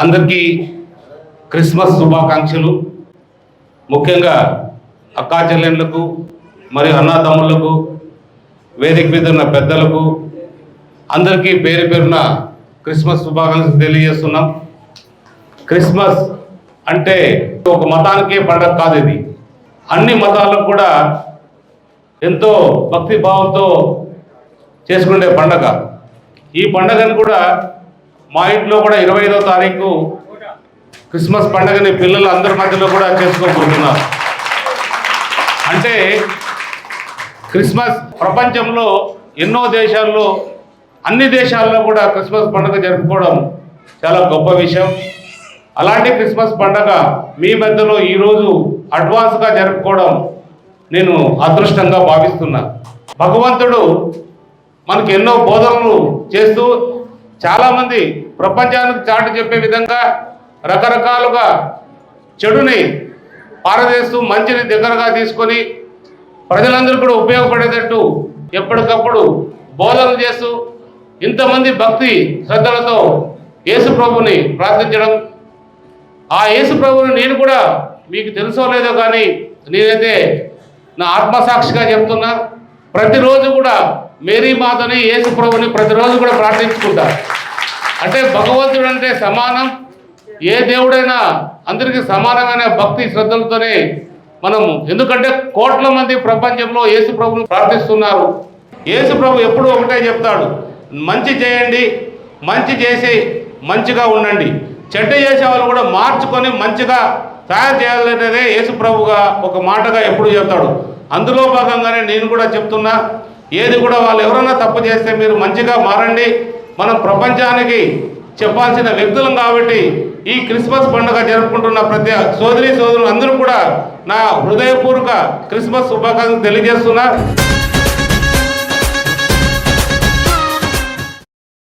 అందరికీ క్రిస్మస్ శుభాకాంక్షలు. ముఖ్యంగా అక్కా చెల్లెళ్ళకు మరియు అన్నదమ్ములకు, వేదిక మీద ఉన్న పెద్దలకు అందరికీ పేరు పేరున క్రిస్మస్ శుభాకాంక్షలు తెలియజేస్తున్నాం. క్రిస్మస్ అంటే ఒక మతానికే పండగ కాదు, ఇది అన్ని మతాలకు కూడా ఎంతో భక్తి భావంతో చేసుకునే పండగ. ఈ పండగను కూడా మా ఇంట్లో కూడా 25వ తారీఖు క్రిస్మస్ పండుగని పిల్లలు అందరి మధ్యలో కూడా చేసుకోబోతున్నారు. అంటే క్రిస్మస్ ప్రపంచంలో ఎన్నో దేశాల్లో, అన్ని దేశాల్లో కూడా క్రిస్మస్ పండుగ జరుపుకోవడం చాలా గొప్ప విషయం. అలాంటి క్రిస్మస్ పండుగ మీ మధ్యలో ఈరోజు అడ్వాన్స్గా జరుపుకోవడం నేను అదృష్టంగా భావిస్తున్నా. భగవంతుడు మనకు ఎన్నో బోధనలు చేస్తూ చాలామంది ప్రపంచానికి చాటి చెప్పే విధంగా రకరకాలుగా చెడుని పారదేస్తూ మంచిని దగ్గరగా తీసుకొని ప్రజలందరూ కూడా ఉపయోగపడేటట్టు ఎప్పటికప్పుడు బోధనలు చేస్తూ ఇంతమంది భక్తి శ్రద్ధలతో యేసు ప్రభుని ప్రార్థించడం. ఆ యేసు ప్రభుని నేను కూడా మీకు తెలుసో లేదో కానీ నేనైతే నా ఆత్మసాక్షిగా చెప్తున్నా, ప్రతిరోజు కూడా మేరీ మాతని యేసు ప్రభుని ప్రతిరోజు కూడా ప్రార్థించుకుంటా. అంటే భగవంతుడు అంటే సమానం, ఏ దేవుడైనా అందరికీ సమానమైన భక్తి శ్రద్ధలతోనే మనం, ఎందుకంటే కోట్ల మంది ప్రపంచంలో యేసు ప్రభుని ప్రార్థిస్తున్నారు. యేసు ప్రభు ఎప్పుడూ ఒకటే చెప్తాడు, మంచి చేయండి, మంచి చేసి మంచిగా ఉండండి, చెడ్డ చేసే వాళ్ళు కూడా మార్చుకొని మంచిగా తయారు చేయాలనేదే యేసు ప్రభుగా ఒక మాటగా ఎప్పుడు చెప్తాడు. అందులో భాగంగానే నేను కూడా చెప్తున్నా, ఏది కూడా వాళ్ళు ఎవరైనా తప్పు చేస్తే మీరు మంచిగా మారండి, మనం ప్రపంచానికి చెప్పాల్సిన వ్యక్తులం. కాబట్టి ఈ క్రిస్మస్ పండుగ జరుపుకుంటున్న ప్రతి సోదరులు అందరూ కూడా నా హృదయపూర్వక క్రిస్మస్ శుభాకాంక్షలు తెలియజేస్తున్నా.